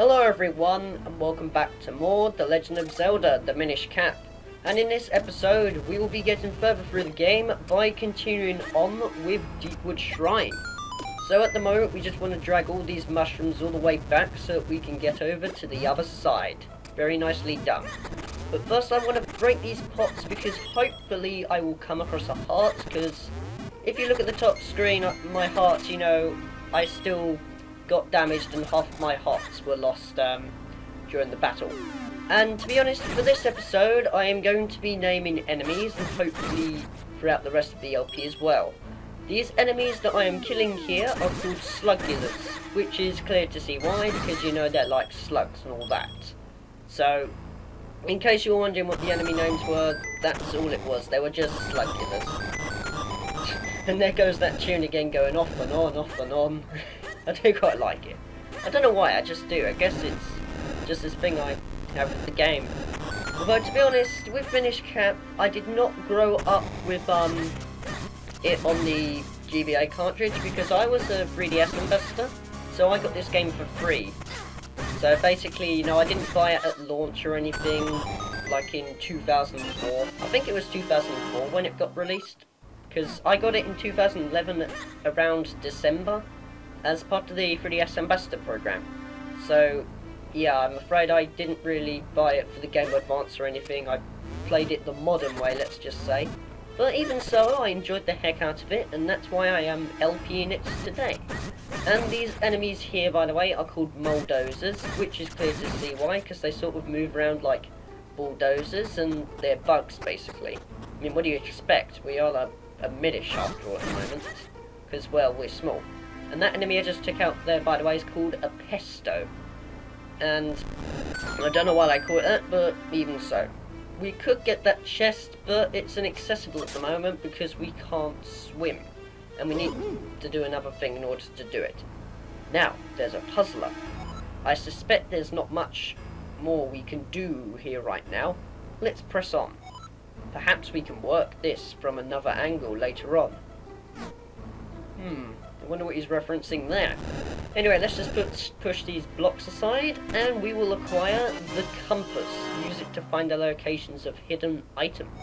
Hello everyone, and welcome back to more The Legend of Zelda, the Minish Cap. And in this episode, we will be getting further through the game by continuing on with Deepwood Shrine. So at the moment, we just want to drag all these mushrooms all the way back so that we can get over to the other side. Very nicely done. But first I want to break these pots because hopefully I will come across a heart, because if you look at the top screen, my hearts, I still got damaged and half of my hearts were lost during the battle. And to be honest, for this episode I am going to be naming enemies and hopefully throughout the rest of the LP as well. These enemies that I am killing here are called Slugulars, which is clear to see why, because they're like slugs and all that. So, in case you were wondering what the enemy names were, that's all it was, they were just Slugulars. And there goes that tune again going off and on, off and on. I do quite like it. I don't know why, I just do. I guess it's just this thing I have with the game. Although, to be honest, with Minish Cap, I did not grow up with it on the GBA cartridge because I was a 3DS ambassador, so I got this game for free. So basically, I didn't buy it at launch or anything, like in 2004. I think it was 2004 when it got released, because I got it in 2011 around December, as part of the 3DS Ambassador program. So, yeah, I'm afraid I didn't really buy it for the Game Boy Advance or anything. I played it the modern way, let's just say. But even so, I enjoyed the heck out of it, and that's why I am LPing it today. And these enemies here, by the way, are called Mulldozers, which is clear to see why, because they sort of move around like bulldozers, and they're bugs, basically. I mean, what do you expect? We are a Minish after all at the moment, because, well, we're small. And that enemy I just took out there, by the way, is called a Pesto. And I don't know why they call it that, but even so. We could get that chest, but it's inaccessible at the moment because we can't swim. And we need to do another thing in order to do it. Now, there's a puzzler. I suspect there's not much more we can do here right now. Let's press on. Perhaps we can work this from another angle later on. I wonder what he's referencing there. Anyway, let's just push these blocks aside, and we will acquire the compass. Use it to find the locations of hidden items.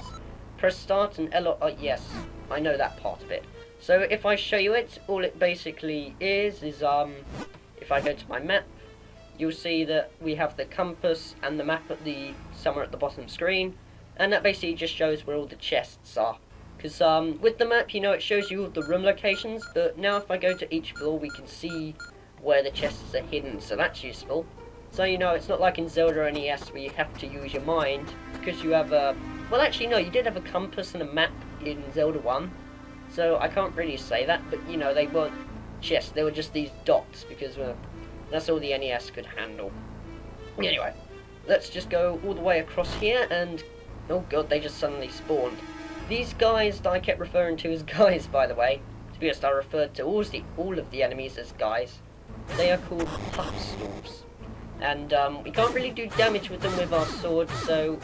Press start and L. Yes, I know that part of it. So if I show you it, all it basically is if I go to my map, you'll see that we have the compass and the map somewhere at the bottom screen, and that basically just shows where all the chests are. Because with the map, it shows you all the room locations, but now if I go to each floor, we can see where the chests are hidden, so that's useful. So, it's not like in Zelda or NES where you have to use your mind, because you have well, actually, no, you did have a compass and a map in Zelda 1, so I can't really say that, but, they weren't chests, they were just these dots, because that's all the NES could handle. Anyway, let's just go all the way across here, and, oh god, they just suddenly spawned. These guys that I kept referring to as guys, by the way, to be honest, I referred to all of the enemies as guys. They are called puffstools. And we can't really do damage with them with our swords, so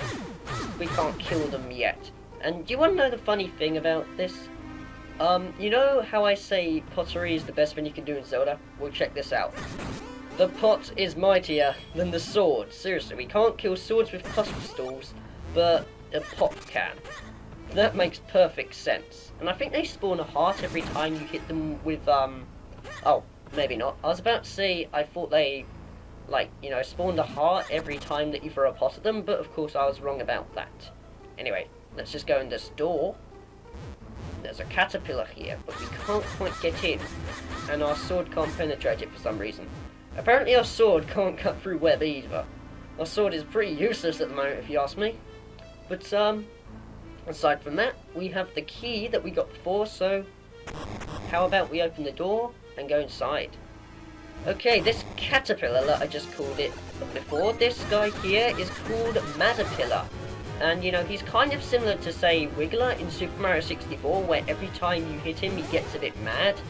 we can't kill them yet. And do you want to know the funny thing about this? You know how I say pottery is the best thing you can do in Zelda? Well, check this out. The pot is mightier than the sword. Seriously, we can't kill swords with puffstools, but a pot can. That makes perfect sense. And I think they spawn a heart every time you hit them with, oh, maybe not. I was about to say, I thought they, spawned a heart every time that you throw a pot at them, but of course I was wrong about that. Anyway, let's just go in this door. There's a caterpillar here, but we can't quite get in. And our sword can't penetrate it for some reason. Apparently our sword can't cut through web either. Our sword is pretty useless at the moment, if you ask me. But, aside from that, we have the key that we got before, so how about we open the door and go inside? Okay, this caterpillar that I just called it before, this guy here is called Madapillar. And, he's kind of similar to, say, Wiggler in Super Mario 64, where every time you hit him, he gets a bit mad.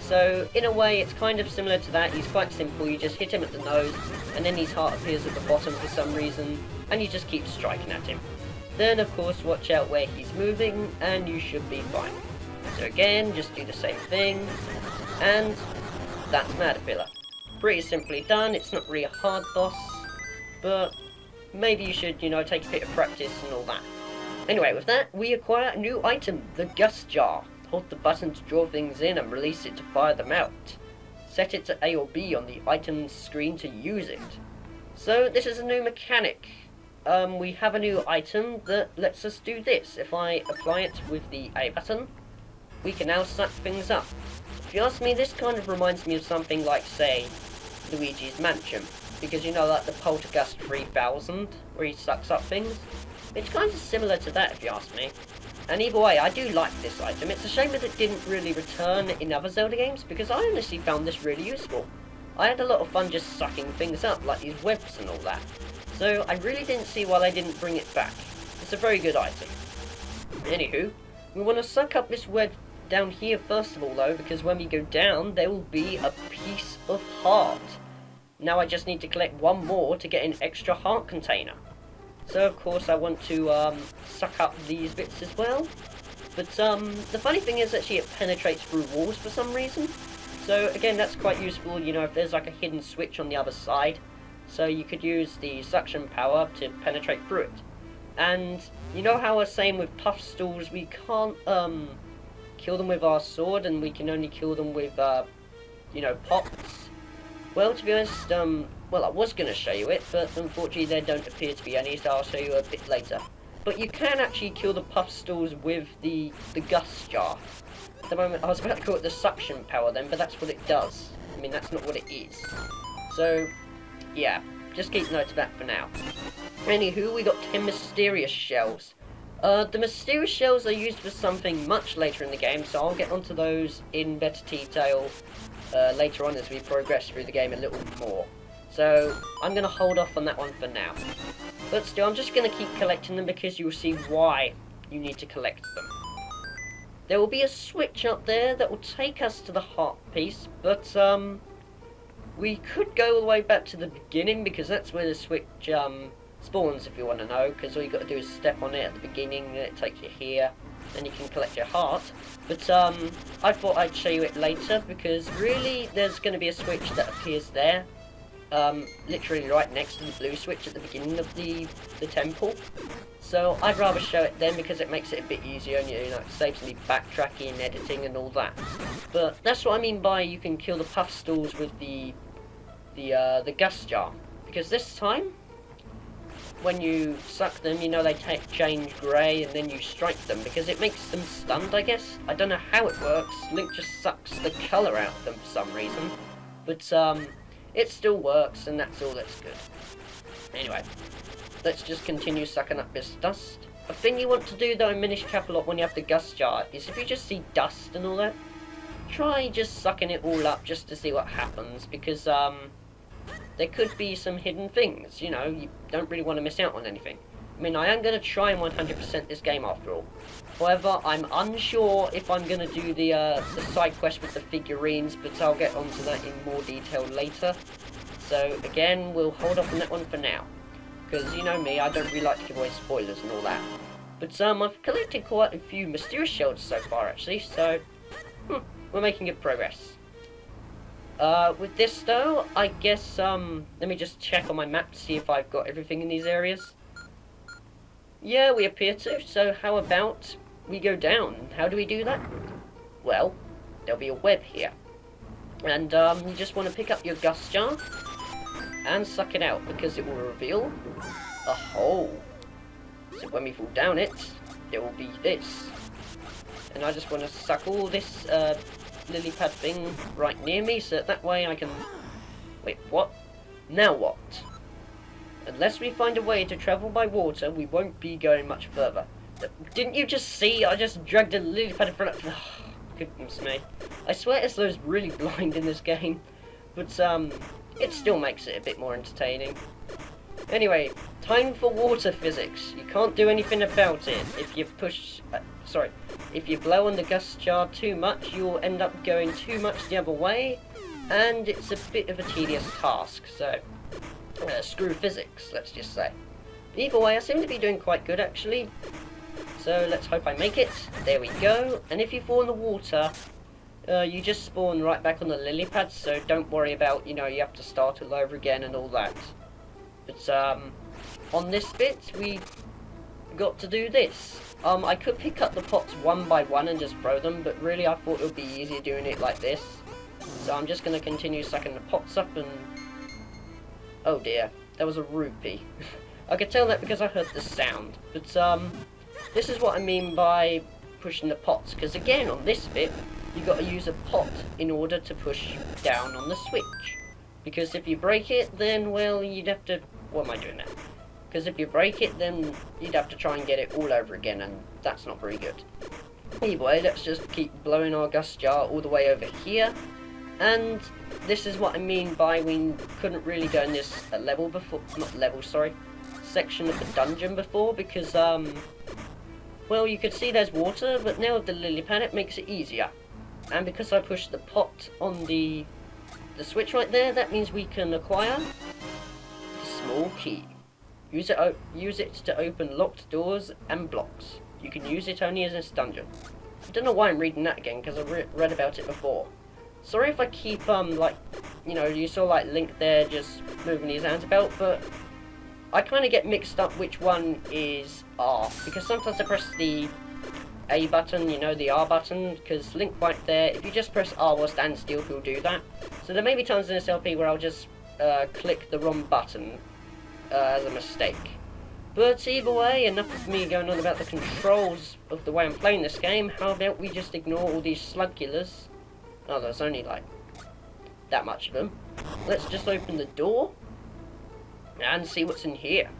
So, in a way, it's kind of similar to that. He's quite simple. You just hit him at the nose, and then his heart appears at the bottom for some reason, and you just keep striking at him. Then, of course, watch out where he's moving, and you should be fine. So again, just do the same thing, and that's Madapillar. pretty simply done. It's not really a hard boss, but maybe you should, you know, take a bit of practice and all that. Anyway, with that, we acquire a new item, the Gust Jar. Hold the button to draw things in and release it to fire them out. Set it to A or B on the item screen to use it. So this is a new mechanic. We have a new item that lets us do this. If I apply it with the A button, we can now suck things up. If you ask me, this kind of reminds me of something like, say, Luigi's Mansion. Because you know, like the Poltergust 3000, where he sucks up things. It's kind of similar to that, if you ask me. And either way, I do like this item. It's a shame that it didn't really return in other Zelda games, because I honestly found this really useful. I had a lot of fun just sucking things up, like these webs and all that. So I really didn't see why they didn't bring it back. It's a very good item. Anywho, we want to suck up this web down here first of all though, because when we go down, there will be a piece of heart. Now I just need to collect one more to get an extra heart container. So of course I want to suck up these bits as well. But the funny thing is actually it penetrates through walls for some reason. So again, that's quite useful, you know, if there's like a hidden switch on the other side. So you could use the suction power to penetrate through it. And you know how I was saying with puff stools, we can't kill them with our sword and we can only kill them with, you know, pots? Well, to be honest, well, I was going to show you it, but unfortunately there don't appear to be any, so I'll show you a bit later. But you can actually kill the puff stools with the Gust Jar. At the moment, I was about to call it the suction power then, but that's what it does. I mean, that's not what it is. So, yeah, just keep note of that for now. Anywho, we got 10 mysterious shells. The mysterious shells are used for something much later in the game, so I'll get onto those in better detail later on as we progress through the game a little more. So, I'm going to hold off on that one for now. But still, I'm just going to keep collecting them because you'll see why you need to collect them. There will be a switch up there that will take us to the heart piece, but we could go all the way back to the beginning because that's where the switch spawns, if you want to know, because all you got to do is step on it at the beginning and it takes you here, then you can collect your heart. But I thought I'd show you it later because really there's going to be a switch that appears there, literally right next to the blue switch at the beginning of the temple. So I'd rather show it then because it makes it a bit easier and, you know, it saves me backtracking and editing and all that. But that's what I mean by you can kill the puff stools with the Gust Jar. Because this time, when you suck them, you know, they change grey and then you strike them because it makes them stunned, I guess. I don't know how it works. Link just sucks the colour out of them for some reason. But it still works and that's all that's good. Anyway, let's just continue sucking up this dust. A thing you want to do though in Minish Cap a lot when you have the Gust Jar is if you just see dust and all that, try just sucking it all up just to see what happens because there could be some hidden things, you know, you don't really want to miss out on anything. I mean, I am going to try and 100% this game after all. However, I'm unsure if I'm going to do the side quest with the figurines, but I'll get onto that in more detail later. So, again, we'll hold off on that one for now. Because, you know me, I don't really like to give away spoilers and all that. But, I've collected quite a few mysterious shells so far, actually, so we're making good progress. With this, though, I guess, let me just check on my map to see if I've got everything in these areas. Yeah, we appear to, so how about we go down? How do we do that? Well, there'll be a web here. And, you just want to pick up your Gust Jar and suck it out, because it will reveal a hole. So when we fall down it, there will be this. And I just want to suck all this, lily pad thing right near me, so that way I can... Wait, what? Now what? Unless we find a way to travel by water, we won't be going much further. Didn't you just see? I just dragged a lily pad in front of... Oh, goodness me. I swear Eslo's really blind in this game. But, it still makes it a bit more entertaining. Anyway, time for water physics. You can't do anything about it. If you push... if you blow on the Gust Jar too much, you'll end up going too much the other way. And it's a bit of a tedious task, so... screw physics, let's just say. Either way, I seem to be doing quite good, actually. So let's hope I make it. There we go. And if you fall in the water, You just spawn right back on the lily pads, so don't worry about, you have to start all over again and all that. But, on this bit, we got to do this. I could pick up the pots one by one and just throw them, but really I thought it would be easier doing it like this. So I'm just going to continue sucking the pots up and... Oh dear, that was a rupee. I could tell that because I heard the sound. But, this is what I mean by pushing the pots, because again, on this bit, you got to use a pot in order to push down on the switch. Because if you break it, then, well, you'd have to... What am I doing now? Because if you break it, then you'd have to try and get it all over again, and that's not very good. Anyway, let's just keep blowing our gus jar all the way over here. And this is what I mean by we couldn't really go in this level before... Not level, sorry. Section of the dungeon before, because, well, you could see there's water, but now with the lily pad, it makes it easier. And because I pushed the pot on the switch right there, that means we can acquire the small key. Use it to open locked doors and blocks. You can use it only in this dungeon. I don't know why I'm reading that again, because I read about it before. Sorry if I keep, like, you saw, like, Link there just moving his hands about, but I kind of get mixed up which one is R, because sometimes I press the A button, the R button, because Link right there, if you just press R or stand still, he'll do that. So there may be times in this LP where I'll just click the wrong button as a mistake. But either way, enough of me going on about the controls of the way I'm playing this game. How about we just ignore all these slug killers? Oh, there's only like that much of them. Let's just open the door and see what's in here.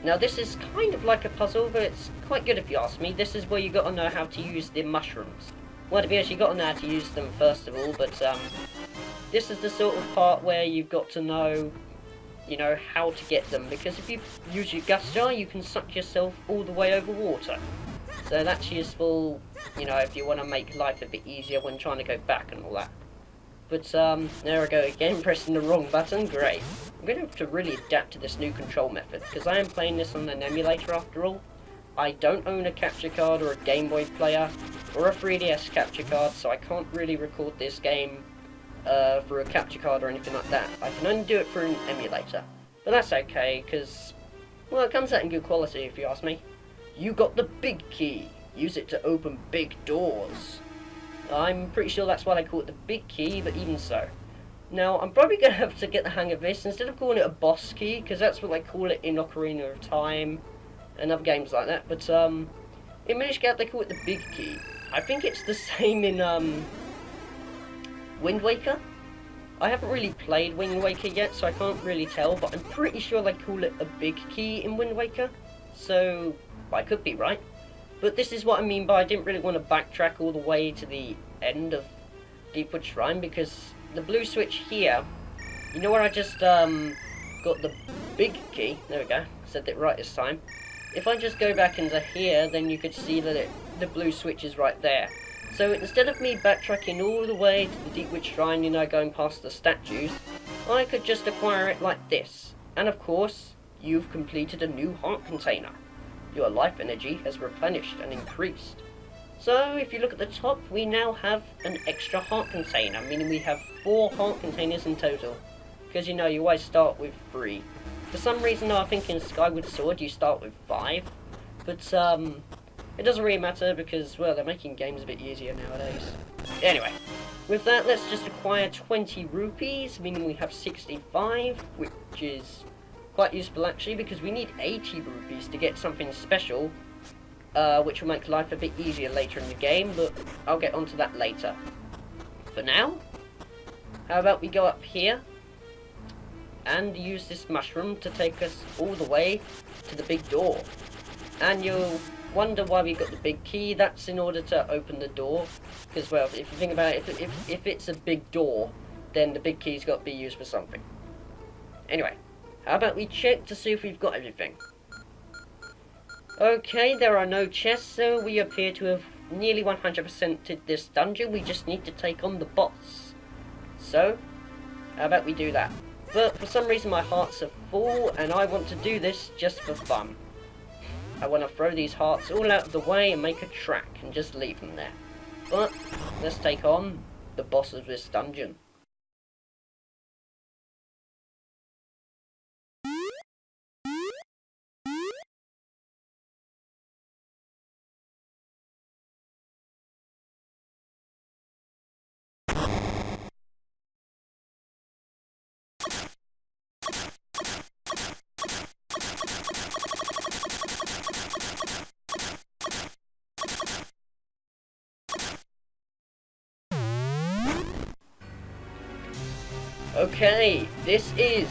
Now this is kind of like a puzzle, but it's quite good if you ask me. This is where you got to know how to use the mushrooms. Well, to be honest, you got to know how to use them first of all, but this is the sort of part where you've got to know how to get them, because if you use your gus jar, you can suck yourself all the way over water. So that's useful, if you want to make life a bit easier when trying to go back and all that. But, there I go again, pressing the wrong button, great. I'm going to have to really adapt to this new control method, because I am playing this on an emulator after all. I don't own a capture card or a Game Boy player, or a 3DS capture card, so I can't really record this game through a capture card or anything like that. I can only do it through an emulator. But that's okay, because, well, it comes out in good quality if you ask me. You got the big key. Use it to open big doors. I'm pretty sure that's why they call it the big key, but even so. Now, I'm probably going to have to get the hang of this, instead of calling it a boss key, because that's what they call it in Ocarina of Time and other games like that, but in Minish they call it the big key. I think it's the same in Wind Waker. I haven't really played Wind Waker yet, so I can't really tell, but I'm pretty sure they call it a big key in Wind Waker, so I could be right. But this is what I mean by I didn't really want to backtrack all the way to the end of Deepwood Shrine, because the blue switch here, where I just got the big key, there we go, said it right this time. If I just go back into here, then you could see that the blue switch is right there. So instead of me backtracking all the way to the Deepwood Shrine, going past the statues, I could just acquire it like this. And of course, you've completed a new heart container. Your life energy has replenished and increased. So if you look at the top, we now have an extra heart container, meaning we have 4 heart containers in total. Because you always start with 3. For some reason I think in Skyward Sword you start with 5. But it doesn't really matter because, well, they're making games a bit easier nowadays. Anyway, with that, let's just acquire 20 rupees, meaning we have 65, which is quite useful actually, because we need 80 rupees to get something special, which will make life a bit easier later in the game, but I'll get onto that later. For now, how about we go up here and use this mushroom to take us all the way to the big door. And you'll wonder why we got the big key. That's in order to open the door, because, well, if you think about it, if it's a big door, then the big key's got to be used for something. Anyway, how about we check to see if we've got everything. Okay, there are no chests, so we appear to have nearly 100%ed this dungeon. We just need to take on the boss. So, how about we do that? But for some reason my hearts are full, and I want to do this just for fun. I want to throw these hearts all out of the way and make a track and just leave them there. But let's take on the boss of this dungeon. Okay, this is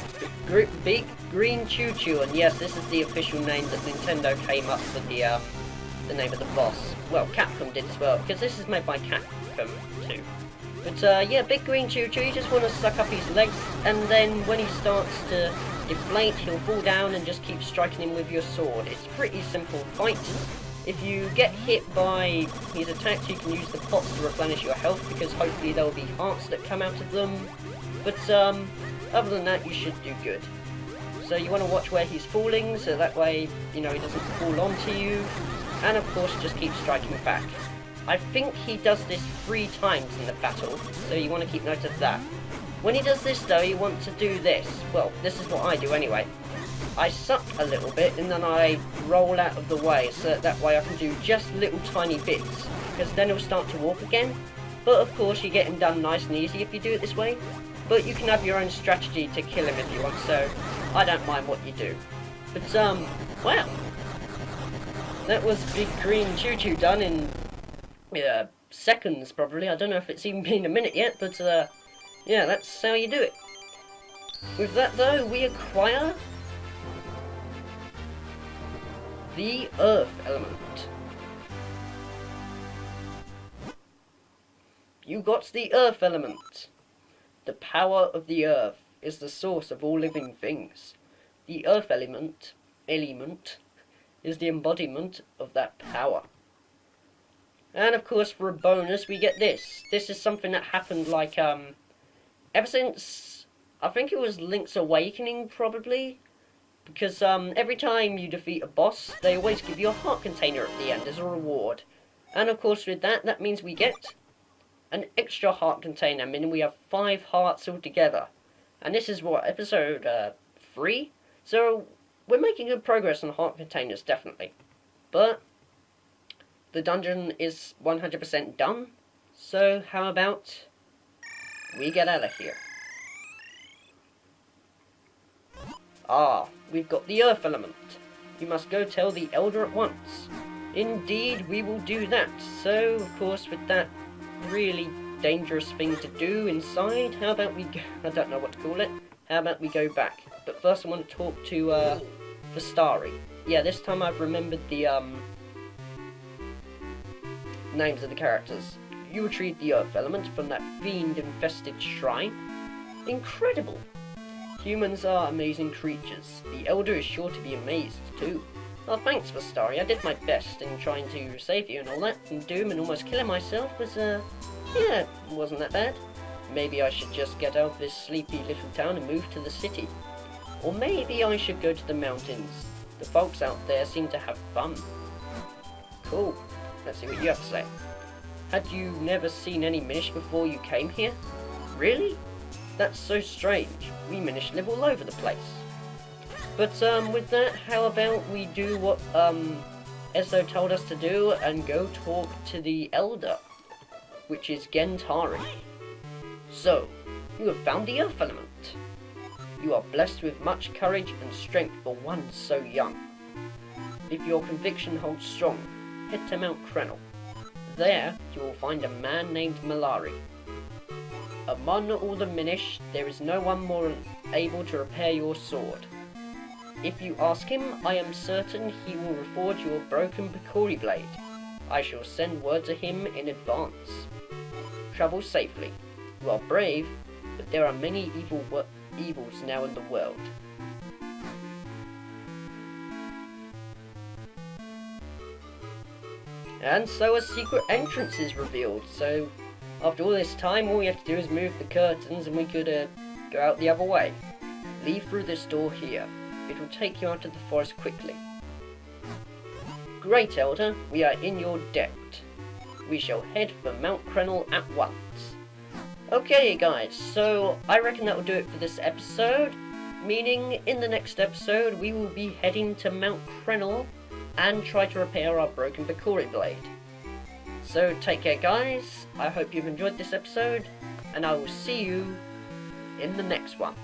the Big Green Choo Choo, and yes, this is the official name that Nintendo came up with the name of the boss. Well, Capcom did as well, because this is made by Capcom too. But yeah, Big Green Choo Choo, you just want to suck up his legs, and then when he starts to deflate, he'll fall down and just keep striking him with your sword. It's a pretty simple fight. If you get hit by his attacks, you can use the pots to replenish your health, because hopefully there'll be hearts that come out of them. But other than that, you should do good. So you want to watch where he's falling, so that way, you know, he doesn't fall onto you. And of course, just keep striking back. I think he does this 3 times in the battle, so you want to keep note of that. When he does this though, you want to do this. Well, this is what I do anyway. I suck a little bit, and then I roll out of the way, so that way I can do just little tiny bits, because then he'll start to walk again. But of course, you get him done nice and easy if you do it this way. But you can have your own strategy to kill him if you want, so I don't mind what you do. But, wow. That was Big Green Choo Choo done in, seconds probably. I don't know if it's even been a minute yet, but, yeah, that's how you do it. With that though, we acquire the Earth element. You got the Earth element. The power of the earth is the source of all living things. The earth element is the embodiment of that power. And of course, for a bonus, we get this. This is something that happened like, ever since, I think it was Link's Awakening, probably. Because, every time you defeat a boss, they always give you a heart container at the end as a reward. And of course, with that, that means we get an extra heart container, meaning we have 5 hearts altogether. And this is what, episode 3? So we're making good progress on heart containers, definitely. But the dungeon is 100% done, so how about we get out of here? Ah, we've got the earth element. You must go tell the elder at once. Indeed, we will do that. So, of course, with that really dangerous thing to do inside, how about we go, I don't know what to call it, how about we go back? But first I want to talk to Vistari. Yeah, this time I've remembered the names of the characters. You retrieved the earth element from that fiend-infested shrine. Incredible! Humans are amazing creatures. The Elder is sure to be amazed too. Oh, thanks, Vistari. I did my best in trying to save you and all that, and Doom and almost killing myself was, yeah, wasn't that bad. Maybe I should just get out of this sleepy little town and move to the city. Or maybe I should go to the mountains. The folks out there seem to have fun. Cool. Let's see what you have to say. Had you never seen any Minish before you came here? Really? That's so strange. We Minish live all over the place. But with that, how about we do what Ezo told us to do and go talk to the Elder, which is Gentari. So, you have found the Earth element. You are blessed with much courage and strength for one so young. If your conviction holds strong, head to Mount Krenel. There, you will find a man named Malari. Among all the Minish, there is no one more able to repair your sword. If you ask him, I am certain he will reforge your broken Picori blade. I shall send word to him in advance. Travel safely. You are brave, but there are many evils now in the world. And so a secret entrance is revealed, so after all this time, all we have to do is move the curtains and we could go out the other way. Leave through this door here. It will take you out of the forest quickly. Great, Elder, we are in your debt. we shall head for Mount Crenel at once. Okay guys, so I reckon that will do it for this episode, meaning in the next episode we will be heading to Mount Crenel and try to repair our broken Bakuri blade. So take care guys, I hope you've enjoyed this episode, and I will see you in the next one.